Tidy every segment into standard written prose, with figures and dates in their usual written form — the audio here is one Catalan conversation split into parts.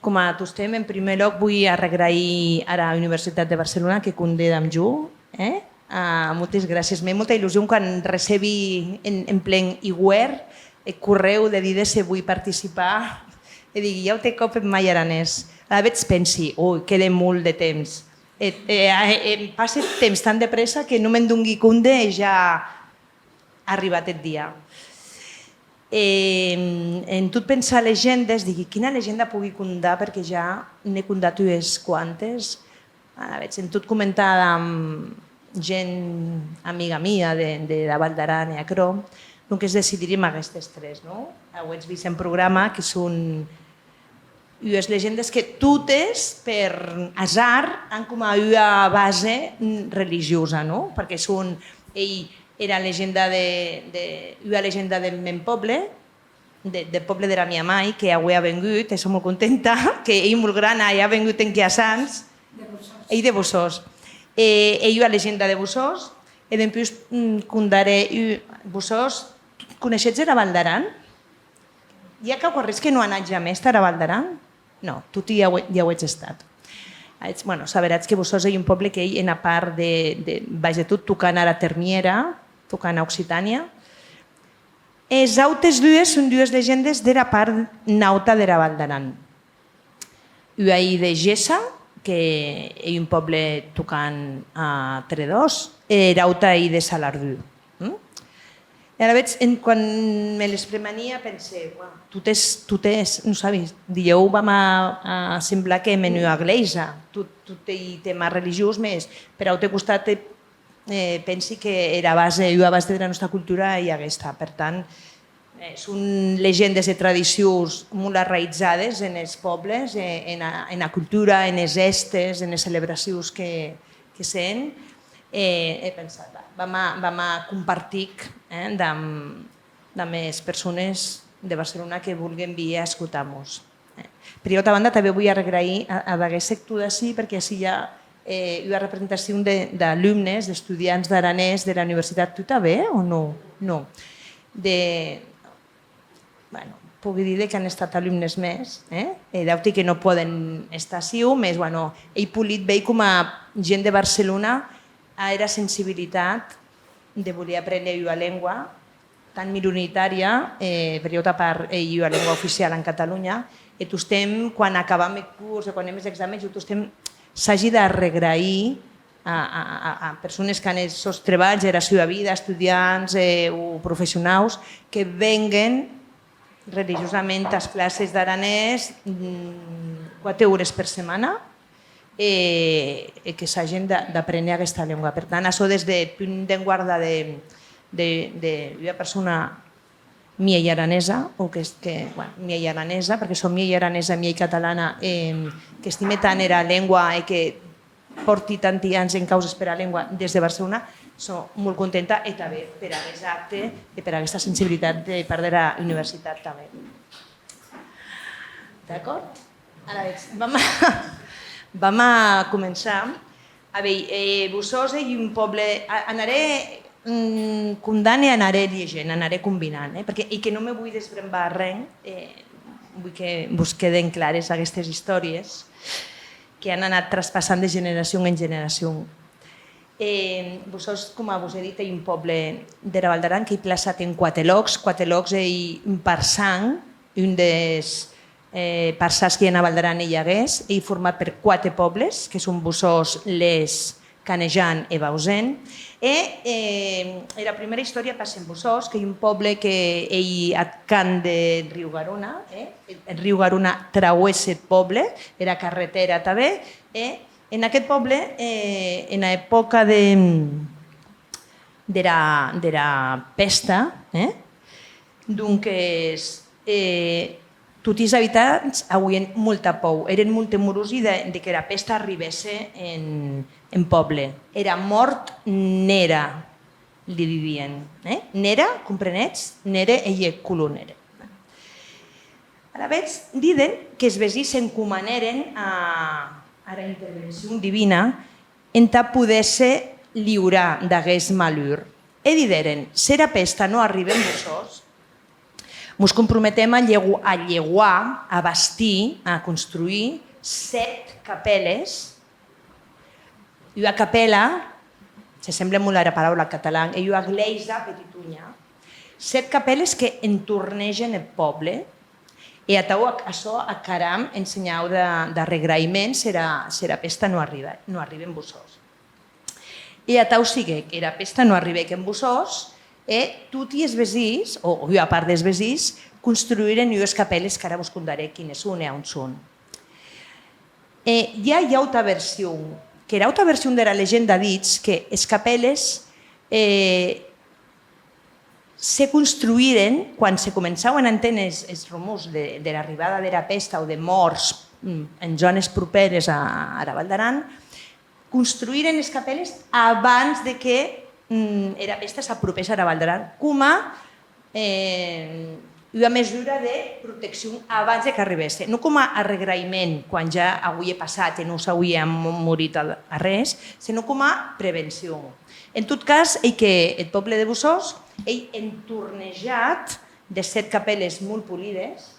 com a tostem, en primer lloc vull agrair a la Universitat de Barcelona que condé amb ju. Moltes gràcies. M'he molta il·lusió quan recebi en plen iguer el correu de dir si vull participar i digui, ja ho té cop en mai aranès. A veig pensi, ui, queda molt de temps. Passa temps tan de pressa que no me'n doni compte i ja ha arribat el dia. En tot pensar legendes, digui, quina legenda pugui contar perquè ja n'he contat unes quantes. En tot comentar amb gent amiga mia de la Vall d'Aran i Acro, doncs decidiríem aquestes tres. Ho hem vist en programa, que són unes llegendes que totes, per hasard, han com a una base religiosa, perquè són... Ell era una legenda del meu poble, del poble de la meva mai, que avui ha vengut, i som molt contenta, que ell molt gran ha vengut en Quiassans, ell de Bossós. Ell una legenda de Bossós, i després contaré Bossós. Coneixets la Vall d'Aran? Hi ha res que no ha anat ja més a la Vall d'Aran? No, tu ja ho ets estat. Sabràs que Bossós és un poble que ell, en a part de baix de tot, tocant a la Terniera, tocant a Occitània. Les altres dues són dues llegendes de la part nauta de la Vall d'Aran. Una de Gessa, que és un poble tocant a Tredós, i l'altra de Salardú. I ara veig, quan me les premania, pensé, totes, no sabis, dieu vam a semblar que menu a Gleisa, tot hi tema religiós més, per a l'altre costat pensi que la base de la nostra cultura hi aquesta. Per tant, són llegendes i tradicions molt arraitzades en els pobles, en la cultura, en les estes, en les celebracions que sent. He pensat, vam a compartir amb les persones de Barcelona que vulguin vir a escoltar-nos. Per altra banda, també vull agrair a aquest sector d'ací, perquè així hi ha una representació d'alumnes, d'estudiants d'aranès de la universitat. Tu també o no? No. Puc dir que han estat alumnes més, d'altres que no poden estar així, més ell polit veig com a gent de Barcelona a la sensibilitat de voler aprendre una llengua tan minoritària, per altra part, una llengua oficial en Catalunya, i quan acabem el curs o quan hem els exàmens, s'hagi de regrair a persones que han els seus treballs de la seva vida, estudiants o professionals, que venguen religiosament a les classes d'aranès 4 hores per setmana, que s'hagin d'aprendre aquesta llengua. Per tant, això des del punt de guarda d'una persona mia i aranesa, perquè som mia i aranesa, mia i catalana, que estime tant la llengua i que porti tant anys en causes per a la llengua des de Barcelona, soc molt contenta i també per aquest acte i per aquesta sensibilitat de part de la universitat també. D'acord? Ara vam a començar. A veure, Bossós és un poble... Anaré condant i anaré llegint, anaré combinant, i que no me vull desbrembar res, vull que vos queden clares aquestes històries que han anat traspassant de generació en generació. Bossós, com vos he dit, és un poble de la Vall d'Aran que he plaçat en 4 llocs. 4 llocs és un parsang, un dels parsars que hi ha a Vall d'Aran hi hagués, i format per 4 pobles, que són Bossós, Les, Canejan i Bausen. I la primera història passa en Bossós, que és un poble que ell at cant del riu Garona. El riu Garona travessa el poble, era carretera també. En aquest poble, en l'època de la pesta, doncs tots els habitants havien molta por, eren molt temerosos de que la pesta arribés en poble. Era mort nera, li diuen. Nera, comprenets? Nera i colonera. Ara veig, diuen que els veïns s'encomaneren a la intervenció divina en poder-se lliurar d'aquest malur. I dideren, si la pesta no arriba en Bossós, ens comprometem a lleguar, a bastir, a construir 7 capeles. I una capela, se sembla molt a la paraula català, i una gleisa petitunya. 7 capeles que entornegen el poble. I això a caram ensenyau d'arregraïment serà pesta no arriba en Bussós. I atau sigue que era pesta no arriba en Bussós, tutti els vesins, o a part dels vesins, construïren dues capeles que ara vos contaré quines són i on són. Hi ha altra versió, que era altra versió de la llegenda dits que les capeles se construïren quan se començaven a entendre els rumors de l'arribada de la pesta o de morts en zones properes a la Val d'Aran, construïren les capeles abans de que la pesta s'apropés a la Val d'Aran, com a una mesura de protecció abans que arribés. No com a arregraïment quan ja havia passat i no s'havia morit a res, sinó com a prevenció. En tot cas, el poble de Bussós, entornejat de 7 capeles molt polides,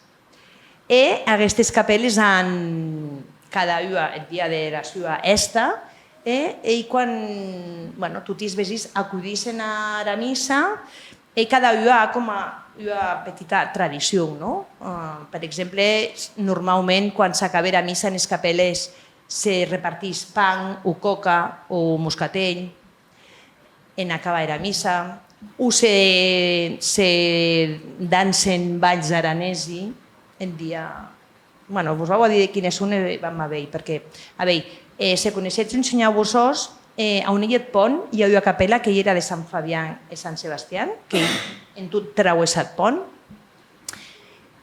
i aquestes capeles han cada una el dia de la seva festa, i quan tots els vesins acudissin a la missa, cada una ha com una petita tradició. Per exemple, normalment quan s'acaba la missa en les capeles se repartís pa o coca o moscatell en acabar la missa, o se dansen balls aranesi el dia... Vos vau dir quines són vam haver, perquè se coneixés ensenyar Bussós, a un illet pont hi havia una capella que era de Sant Fabià i Sant Sebastià, que en tot travessa el pont.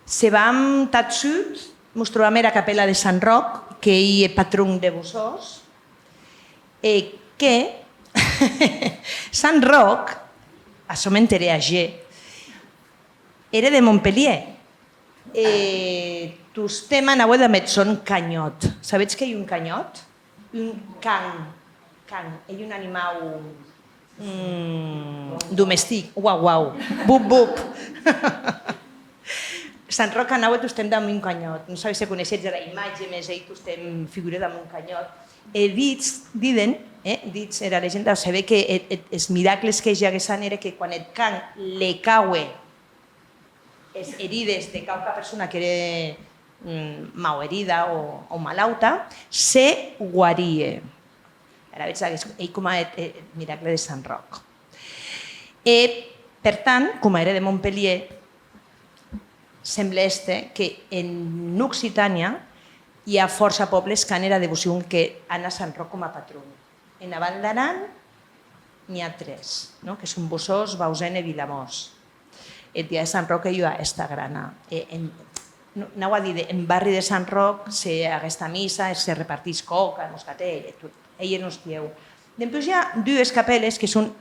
Se vam tot sud, ens trobam la capella de Sant Roc, que és patró de Bussós, que Sant Roc, això m'enteré a G, era de Montpellier. Tostem anau de Metzón canyot. Sabeu què és un canyot? Un can. És un animal domèstic. Uau. Bup. Sant Roc anau i tostem damunt un canyot. No sabeu si coneixeu la imatge, més ell tostem figura damunt un canyot. Dits era llegenda, saber que els miracles que hi haguessin era que quan el can le caue les herides de qualque persona que era malherida o malauta, se guaria. Ara veig ell com a el miracle de Sant Roc. Per tant, com era de Montpellier, sembla que en Occitània hi ha força pobles que han era devoció que han a Sant Roc com a patró. En la Val d'Aran n'hi ha 3, que són Bussós, Bausen i Vilamós. El dia de Sant Roc hi ha esta grana. Anau a dir, en barri de Sant Roc, aquesta missa, se repartís coca, moscatell, ell no estieu. Després hi ha 2 capeles que són...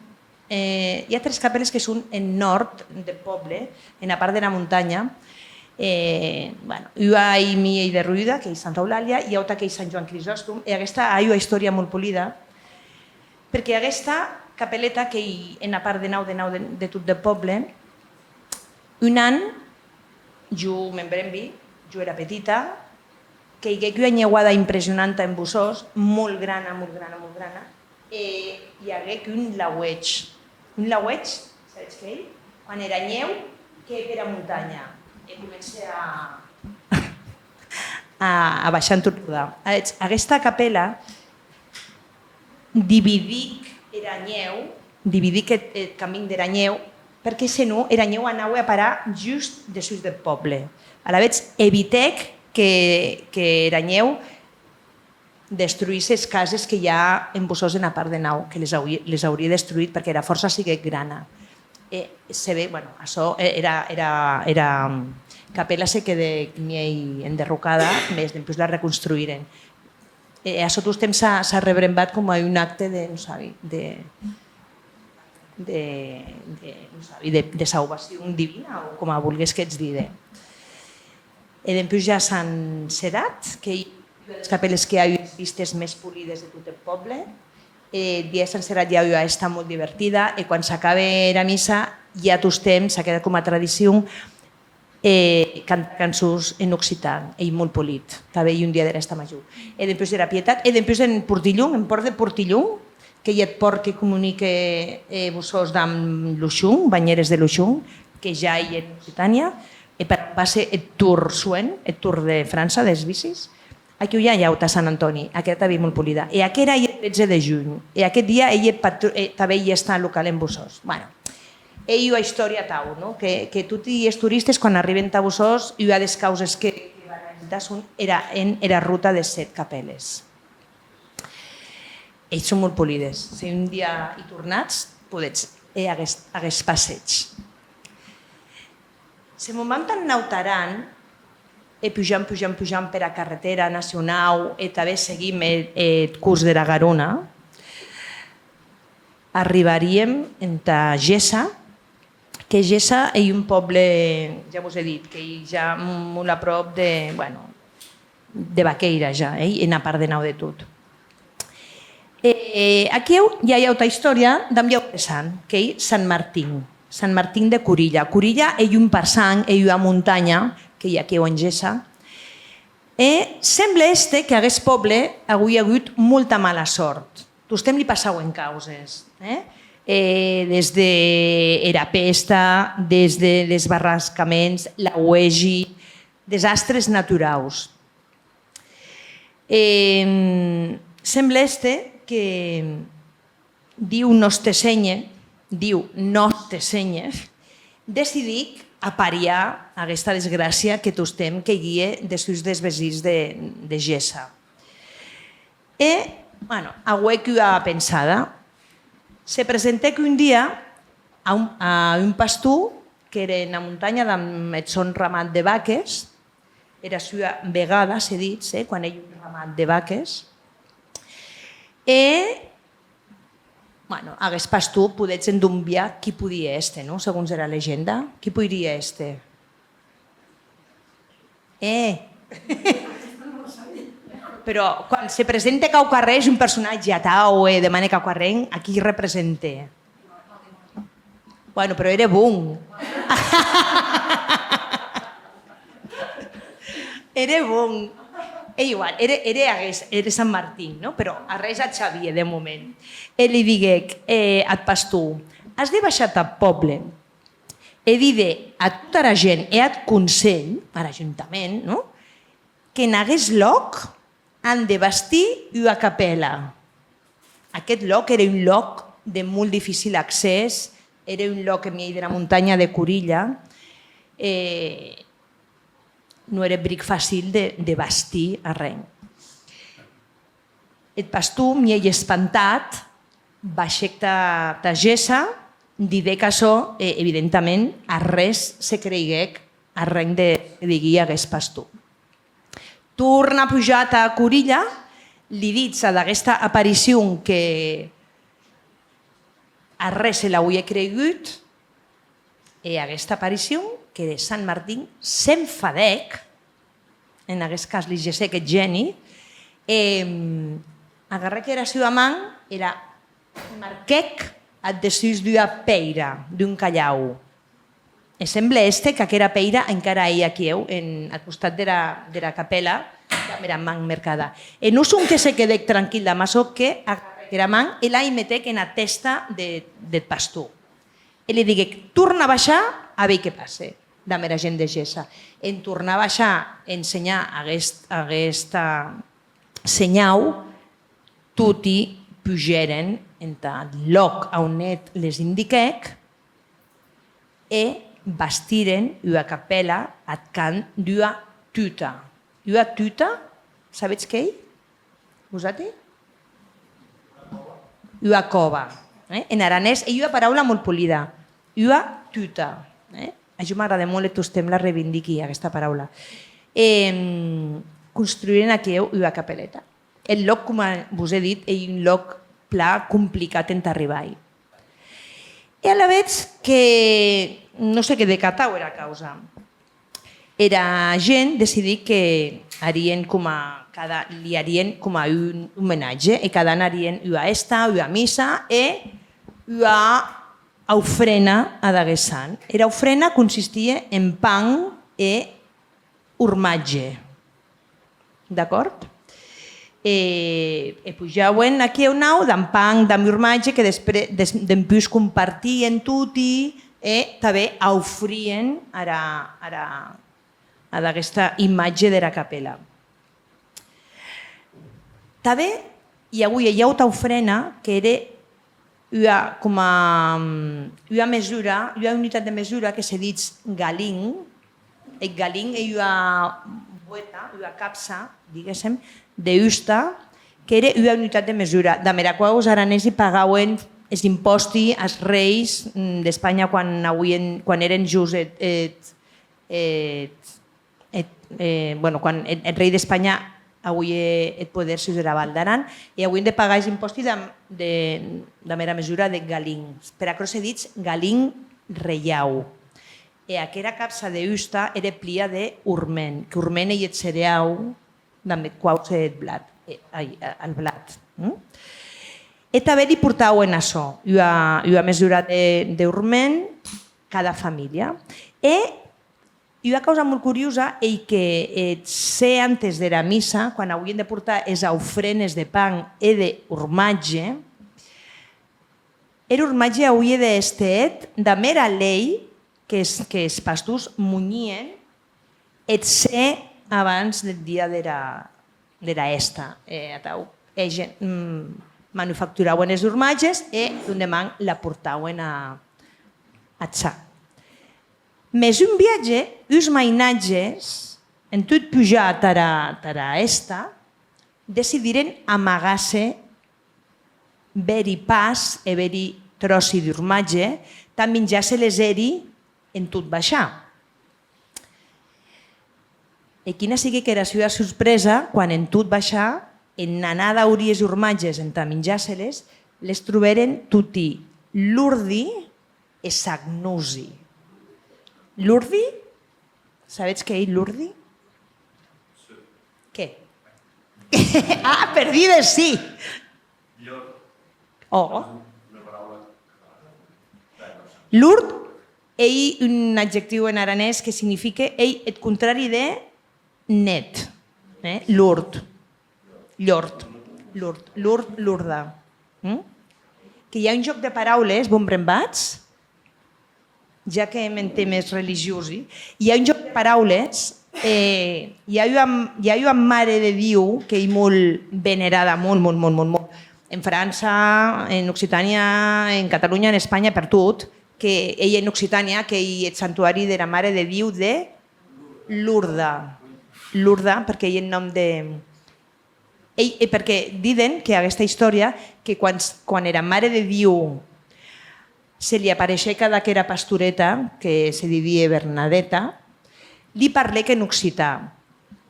Hi ha 3 capeles que són en nord del poble, en la part de la muntanya. Una és Miell de Ruïda, que és Santa Eulàlia, i altra que és Sant Joan Crisòstom. I aquesta hi ha una història molt polida, perquè aquesta capeleta que en la part de nau de tot el poble, un any, jo me'n brembi, jo era petita, que hi hagué una nyeuada impressionant en Bussós, molt grana, i hi hagué un laueig. Un laueig, saps què? Quan era nyeu, que era muntanya. I comença a baixar en tot rodar. Aquesta capella dividic era nyeu, dividic el camí de la nyeu, perquè si no, era nyeu anava a parar just dessús del poble. A la vegada, evitec que era nyeu destruís les cases que hi ha en Bussós en la part de nau, que les hauria destruït perquè era força siguet grana. Se ve, això era capella se quedé enderrocada, més després la reconstruïren. Això tot temps s'ha rebrembat com a un acte de salvació divina, o com a vulguis que ets dir. Després hi ha Sant Cerat, que hi ha les capelles que hi ha les vistes més polides de tot el poble. El dia de Sant Cerat hi ha una festa molt divertida i quan s'acaba la missa ja tots temps, s'ha quedat com a tradició, canta cançons en occità, ell molt polit, també un dia de l'esta major. E després era Pietat, e després en Portillon, en port de Portillon, que hi ha el port que comunica vossos amb Luxung, banyeres de Luxung, que ja hi ha en Occitània, va ser el Tour suent, el Tour de França, dels bicis. Aquí hi ha a Sant Antoni, aquesta també molt polida. I aquest era el 13 de juny, i aquest dia també hi està local en Bussós. Bueno, hi ha història tau, no? Que tots els turistes, quan arriben a Bussós, hi ha les causes que van a visitar era en la ruta de 7 capeles. Ells són molt polides. Si un dia hi tornats, podets hagués passeig. Si m'ho vam tan nautaran, pujant per a carretera nacional i també seguim el curs de la Garona, arribaríem a Gessa, que Gessa és un poble, ja us he dit, que hi ha molt a prop de Baqueira ja, en la part de nau de tot. Aquí hi ha una història d'un lloc de sant, que és Sant Martín de Corilla. Corilla és un passant, és una muntanya que hi ha aquí en Gessa. Sembla que aquest poble avui ha hagut molta mala sort. Tostem li passau en causes. Des de la pesta, des de les barrascaments, la uegi, desastres naturals. Sembla que diu Nostre Senyor, decidic a pariar aquesta desgràcia que tostem que guia després dels vesins de Gessa. Avui que ho ha pensada, se presenta que un dia a un pastor que era en la muntanya amb el son ramat de vaques, era seva vegada, s'ha dit, quan ell un ramat de vaques, aquest pastor podets endumbiar qui podia este, no? Segons era llegenda. Qui podria este? Però quan se presenta cau carrer és un personatge atau demana cau carrer, a qui representa? Bueno, però era bon. Era bon. Igual, era Sant Martín, no? Però a res a Xavier, de moment. I li digué al pastor, has de baixar al poble i dir a tota la gent i al Consell, a l'Ajuntament, que en aquest lloc han de bastir una capella. Aquest lloc era un lloc de molt difícil accés, era un lloc en mig de la muntanya de Corilla, no era bric fàcil de bastir a res. El pastor, m'hi espantat, baixar a Gessa, diré que això, evidentment, a res se creigué a res de dir aquest pastor. Torna a pujar a Corilla, li dits a aquesta aparició que a res se l'havia cregut, i aquesta aparició, que de Sant Martín s'enfadec, en aquest cas li sé que és geni, agarra que era seva man, era marquec et desús d'una peira, d'un callau. I sembla que aquella peira encara hi ha aquí, al costat de la capella, de la man mercada. I no són que se quedec tranquil de maçó, que agarra que la man i la metec en la testa del pastor. I li digué, torna a baixar a veure què passa. De la gent de Gessa. En tornar a baixar a ensenyar aquesta senyal, tots pujaren en el lloc on les indiquec i bastiren una capella al cant d'una tuta. Una tuta, sabeu què és? Vosaltres? Una cova. En aranès hi ha una paraula molt polida. Una tuta. A mi m'agrada molt que vostè la reivindiqui, aquesta paraula. Construïren aquí una capelleta. El lloc, com us he dit, és un lloc pla complicat en arribar-hi. I a la vegada que no sé què decatau era causa. Era gent decidir que li harien com a un homenatge i cada any harien una esta, una missa i una ofrena a Daguessan. Era ofrena consistia en pan urmatge. D'acord? Pujauen aquí a un nau d'empang, d'am urmatge, que després compartien tutti e també offrien aquesta imatge de la capella. També hi havia una ofrena que era una mesura, una unitat de mesura que se dit galing. El galing és una boeta, una capsa, diguéssim, d'usta, que era una unitat de mesura. De la qual els aranesos pagaven els impostos als reis d'Espanya quan eren just quan el rei d'Espanya avui el poder se usarà Val d'Aran i avui hem de pagar els impostos de mera mesura de galings. Per això s'ha dit galing reiau. I aquesta capsa d'usta era plia d'urment, que urment és el cereau amb el qual s'ha el blat. I també li portaven això, una mesura d'urment cada família. I una cosa molt curiosa és que ser antes de la missa, quan havien de portar les ofrenes de pan i d'urmatge, l'urmatge havia d'estar de mera llei que els pastors munyien et ser abans del dia de l'esta. Manufacturaven els urmatges i l'endemà la portaven a xà. Més un viatge, els mainatges, en tot pujat a l'esta, decidiren amagar-se veri pas e veri trossi d'urmatge, tant menjar-se les eri en tot baixar. I quina sigui que era la seva sorpresa quan en tot baixar, en anar a daurir els urmatges en tant menjar-se-les, les troberen tutti l'urdi i sagnusi. L'urdi? Sabeu què és l'urdi? Què? Ah, per dir de sí! L'urd és un adjectiu en aranès que significa el contrari de net. L'urd. Llord. L'urda. Que hi ha un joc de paraules, bon brembats, ja que en temes religiosos, hi ha un joc de paraules, hi ha una Mare de Déu que és molt venerada, molt, en França, en Occitània, en Catalunya, en Espanya, per tot, que ella en Occitània, que és el santuari de la Mare de Déu de Lurda. Lurda, perquè és el nom de... Perquè diuen que aquesta història, que quan era Mare de Déu se li apareixia cada que era pastoreta, que se diria Bernadeta, li parlé que en occità.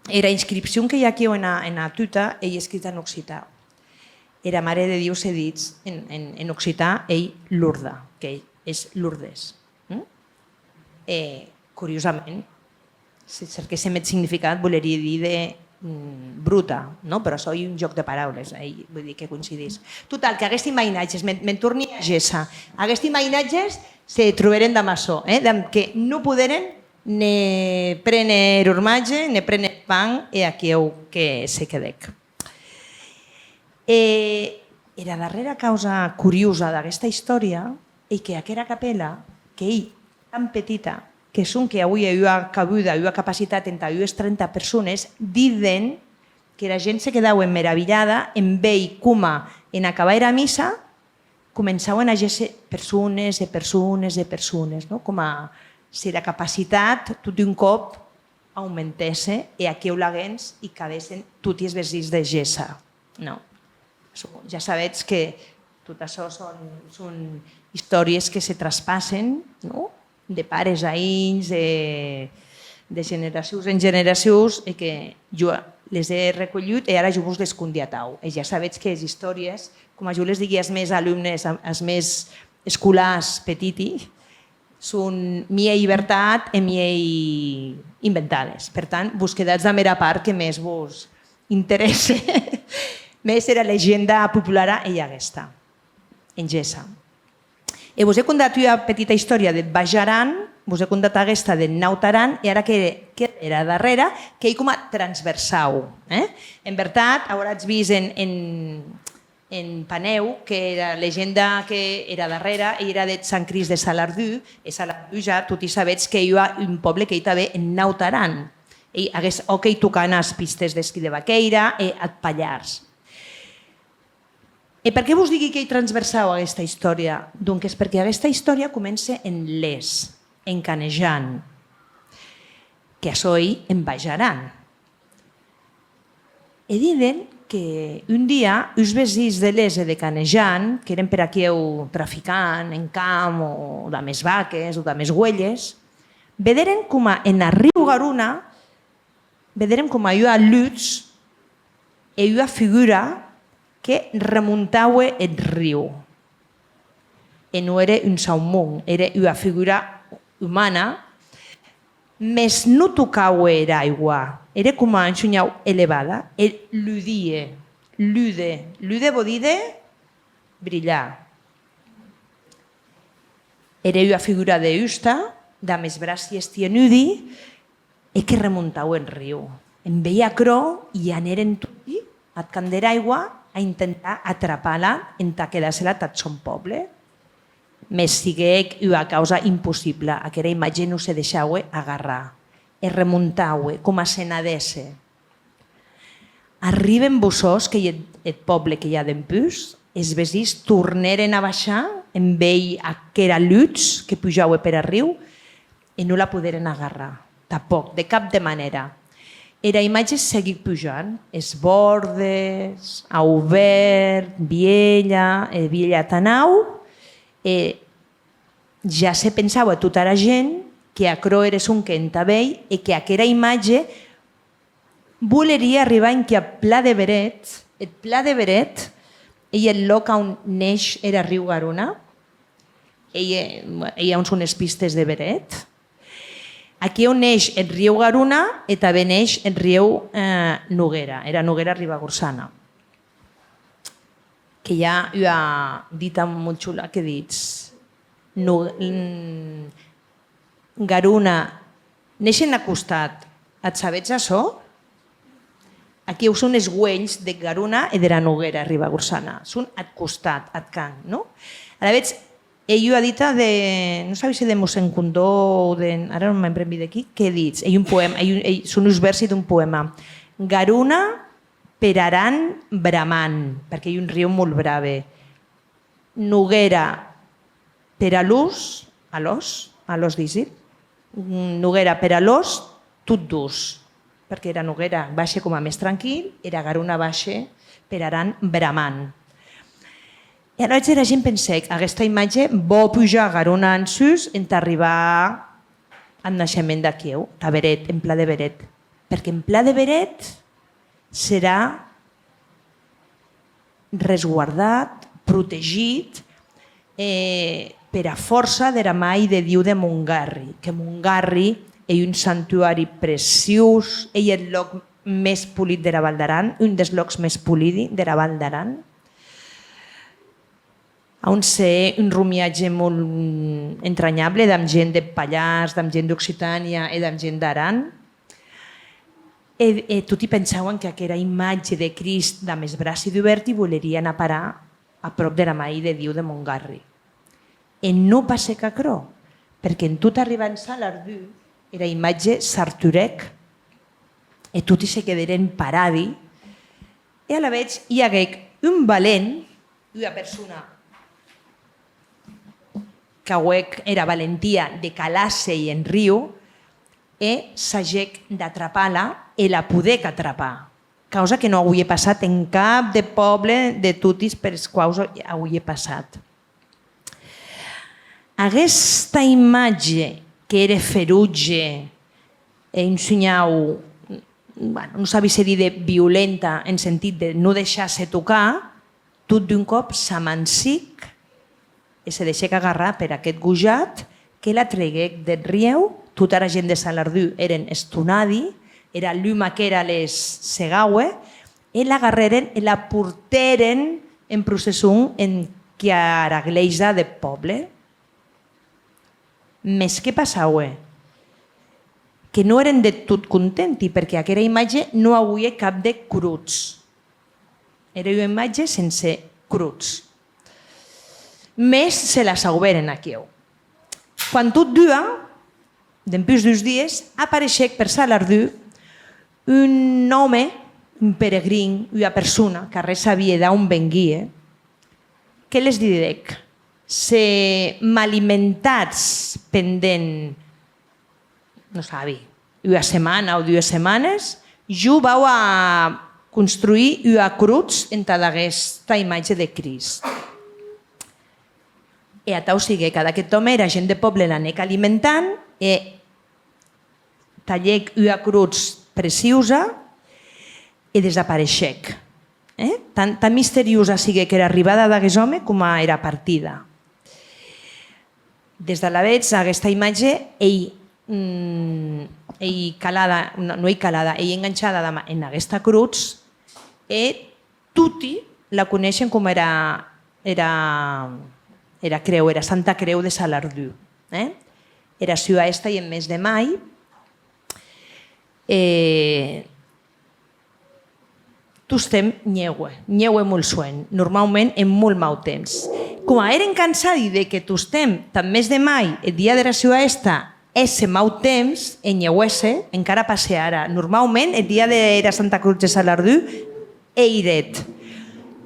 Era inscripció que hi ha aquí en la tuta, ell escrita en occità. Era Mare de Déu se dit en occità, ell Lurda, que és Lourdes. Curiosament, si cerquéssim el significat, voleria dir de bruta, però això és un joc de paraules, vull dir que coincidís. Total, que aquests imaginatges, me'n torni a Gessa, aquests imaginatges se trobaren de maçó, que no poderen ni prendre urmatge, ni prendre pan, i aquí que se quedec. La darrera causa curiosa d'aquesta història és que aquesta capella, que és tan petita, que són que avui hi ha cabuda, hi ha capacitat entre 30 persones, diuen que la gent se quedava meravellada en veure com en acabar la missa començaven a llegir persones, com si la capacitat tot un cop augmentés i aquí ho laguens i quedessin tots els vestits de gessa. Ja sabeu que tot això són històries que se traspassen, de pares a fills, de generacions en generacions, i que jo les he recollit i ara jo vos les condiatau. I ja sabeu que les històries, com jo les digui als més alumnes, als més escolars petits, són mia llibertat i mia inventades. Per tant, vos quedats de mera part que més vos interessa. Més era llegenda popular i aquesta, en Gessa. I vos he contat una petita història de Baix Aran, vos he contat aquesta de Nautaran i ara que era darrere, que hi com a transversau. En veritat, hauràs vist en Paneu, que la llegenda que era darrere era de Sant Crist de Salardú, i Salardú ja tot hi sabets que hi ha un poble que hi també en Nautaran. I hagués hoquei tocant les pistes d'esquí de Vaqueira i a Pallars. I per què vos digui que hi transversau aquesta història? Doncs és perquè aquesta història comença en Les, en Canejan, que això hi en Bajaran. I diuen que un dia els veïns de Les i de Canejan, que eren per aquí traficant en camp o de més vaques o de més huelles, vederen com en el riu Garuna, vederen com hi ha luts i hi ha figura que remuntava el riu. I no era un salmó, era una figura humana, més no tocava l'aigua, era com una senyal elevada, i ludia, lude vol dir de brillar. Era una figura de justa, de més braços tienudi, i que remuntava el riu. En veia cro i aneren tutti a camp d'aigua a intentar atrapar-la en quedar-se-la tot son poble. Més sigué una causa impossible. Aquella imatge no se deixava agarrar. Es remuntava com a senadessa. Arriben bussos, que hi ha el poble que hi ha d'empús, els veïns tornaren a baixar en veia aquella lluç que pujava per al riu i no la poderen agarrar. Tampoc, de cap de manera. Era imatge seguir pujant, els bordes, a Obert, Viella Tanau, ja se pensava tota la gent que aquerò era un quentabell i que aquella imatge voleria arribar en que a Pla de Beret, el Pla de Beret, i el lloc on neix era riu Garuna, hi ha unes pistes de Beret. Aquí on neix el riu Garuna i també neix el riu Noguera, era Noguera Ribagorçana. Que hi ha una dita molt xula que dius Garuna, neixen a costat, et sabets això? Aquí són els güells de Garuna i de la Noguera Ribagorçana, són al costat, al camp, no? Ara veig, ell ha dit no sabia si de mossèn Condó o de... Ara no m'hem premit d'aquí. Què he dit? Hi ha un poema, són uns versos d'un poema. Garuna per Aran bramant, perquè hi ha un riu molt brave. Noguera per a l'os d'Isir. Noguera per a l'os, tot dus. Perquè era Noguera baixa com a més tranquil, era Garuna baixa per Aran bramant. I ara la gent pensa que aquesta imatge vol pujar a Garuna en sus en arribar al naixement d'Aquieu, a Beret, en Pla de Beret. Perquè en Pla de Beret serà resguardat, protegit per a força de la mà i de Déu de Montgarri, que Montgarri és un santuari preciós, és el lloc més polit de la Val d'Aran, un dels llocs més polits de la Val d'Aran, on sé un rumiatge molt entranyable d'amb gent de Pallars, d'amb gent d'Occitània i d'amb gent d'Aran. I tot hi pensaven que aquella imatge de Crist d'amb els braços d'obert i voleria anar a parar a prop de la mà de Déu de Montgarri. I no passa que aquerò, perquè en tot arribant a Salardú era imatge sarturec i tot hi se quedaren paradi i a la vegada hi hagué un valent, una persona que era valentia de calar-se en riu i s'hagec d'atrapar-la i la poder atrapar. Causa que no hauria passat en cap de poble de tutis per els quals hauria passat. Aquesta imatge que era ferotge i un senyal, no sabia si dir de violenta en sentit de no deixar-se tocar, tot d'un cop s'amancic i se deixa agarrar per aquest gojat que la treguec del riu. Tota la gent de Salardú eren estonadi, era l'huma que era les segaue, i l'agarreren i la porteren en processó en que a la iglesia del poble. Més què passava? Que no eren de tot contenti, perquè aquella imatge no havia cap de cruts. Era una imatge sense cruts. Més se la sauberen aquí. Quan tot dua, després d'uns dies, apareixec per Salardú un home, un peregrin, una persona que res sabia d'on venguia, que les didec, se m'alimentats pendent, no sabi, una setmana o 2 setmanes, jo vau a construir una cruz entre aquesta imatge de Crist. I a tau sigue, cada aquest home era gent de poble l'anec alimentant i tallec una cruz preciosa i desapareixec. Tan misteriosa sigue que era arribada d'aquest home com era partida. Des de la veig, aquesta imatge, ell calada, no ell calada, ell enganxada en aquesta cruz, i tutti la coneixen com era creu, era Santa Creu de Salardú. Era ciutat esta i en mes de mai. Tostem nyeue molt suent, normalment en molt mau temps. Com eren cansats de que tostem tan mes de mai, el dia de la ciutat esta, ese mau temps, en nyeuesse, encara passe ara. Normalment, el dia de la Santa Cruz de Salardú, eiret.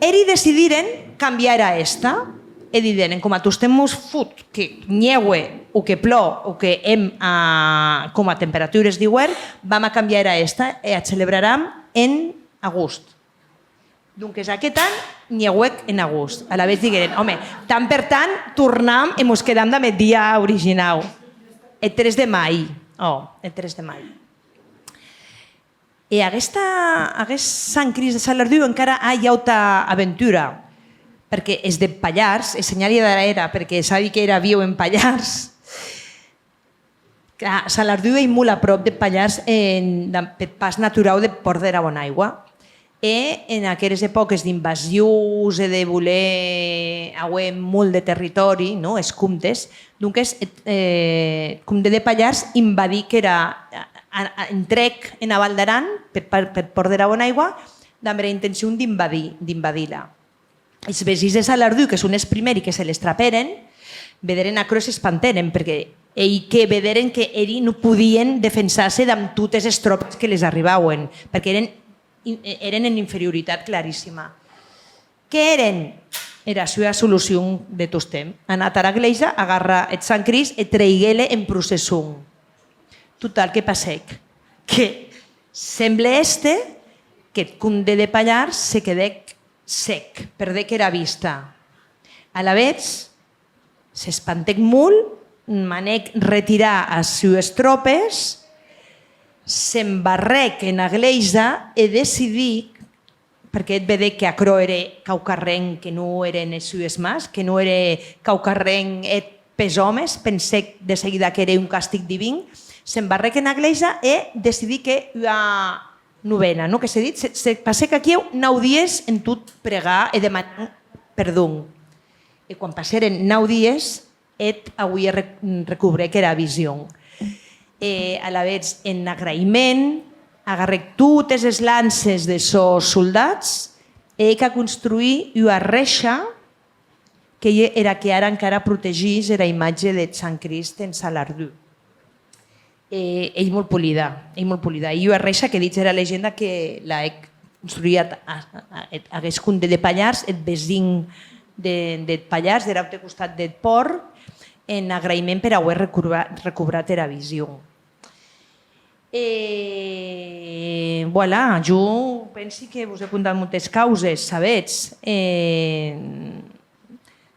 Eri decidiren canviar a esta, i dideren, com a tostem mos fot, que nyeue, o que plou, o que hem com a temperatures d'hivern, vam a canviar a esta i a celebraram en agost. Donc aquest any nyeuec en agost. A la vegada digueren, home, tant per tant, tornam i mos quedam amb el dia original. El 3 de mai. El 3 de mai. I aquest Sant Crist de Salardú encara hi ha altra aventura, perquè és de Pallars, és senyal de l'era, perquè sabi que era viu en Pallars. Salardú és molt a prop de Pallars pel pas natural de Port de la Bonaigua. I en aquelles èpoques d'invasions i de voler haver molt de territori, els comtes, doncs el comte de Pallars invadí que era entrec en Val d'Aran per Port de la Bonaigua amb la intenció d'invadir-la. Els veïns de Salardú, que són els primers que se les traperen, vederen a Cros s'espanteren perquè ells que vederen que ells no podien defensar-se amb totes les tropes que les arribaven, perquè eren en inferioritat claríssima. Què eren? Era la seva solució de tostem. Anar a l'església, agarrar el Sant Crist i treiguer-lo en processó. Total, què passec? Que sembla que el comte de Pallars se quedec sec, perdec era vista. A la vegada, s'espantec molt, manec retirar les seves tropes, s'embarrec en l'església i decidí, perquè et vede que aquerò era caucarrenc, que no eren els seus mas, que no era caucarrenc pels homes, pensé de seguida que era un càstig divin, s'embarrec en l'església i decidí que una novena, que s'ha dit, se passec aquí 9 dies en tot pregar i demanar perdó. I quan passaren 9 dies, avui recobrec era visió. A la vegada, en agraïment, agarrec totes les lances de sos soldats i que construir una reixa que era que ara encara protegís la imatge de Sant Crist en Salardú. Ell molt polida. I una reixa que dins era llegenda que l'ha construït hagués comte de Pallars, el vecí de Pallars, de l'altre costat del port, en agraïment per haver recobrat la visió. Voilà, jo penso que us he contat moltes causes, sabets?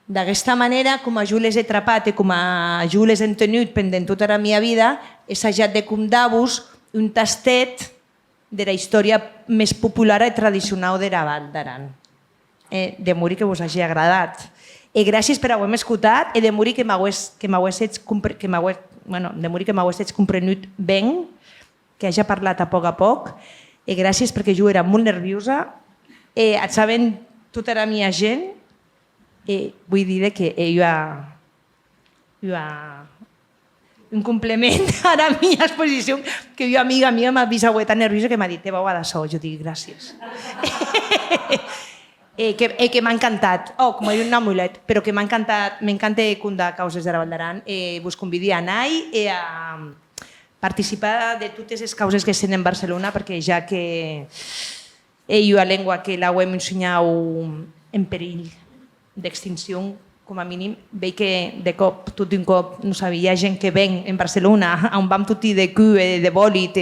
D'aquesta manera, com a jo les he atrapat i com a jo les he tenut pendent tota la meva vida, he assajat de contar-vos un tastet de la història més popular i tradicional de la Val d'Aran. De morir que vos hagi agradat. I gràcies per haver-me escoltat i de morir que m'hagués comprenut ben, que hagi parlat a poc, i gràcies perquè jo era molt nerviosa, et saben tota la meva gent, i vull dir que un complement a la meva exposició, que una amiga mia m'ha vist tan nerviosa que m'ha dit, te vau a d'això. Jo dic, gràcies. Que m'ha encantat, com un amulet, però que m'encanta contar causes de la Val d'Aran. Vos convidi a anar i a participar de totes les causes que sent en Barcelona, perquè ja que ell a llengua que la hem ensenyat en perill d'extinció, com a mínim, veig que de cop, tot d'un cop, no sabia, hi ha gent que ven en Barcelona, on vam tot de cul, de bòlit,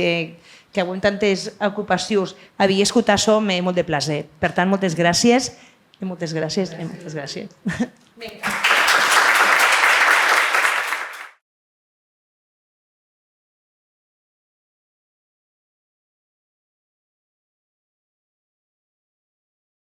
que avui tantes ocupacions. Havia escoltat això, m'he molt de plaer. Per tant, moltes gràcies, i moltes gràcies, i moltes gràcies. Vinga.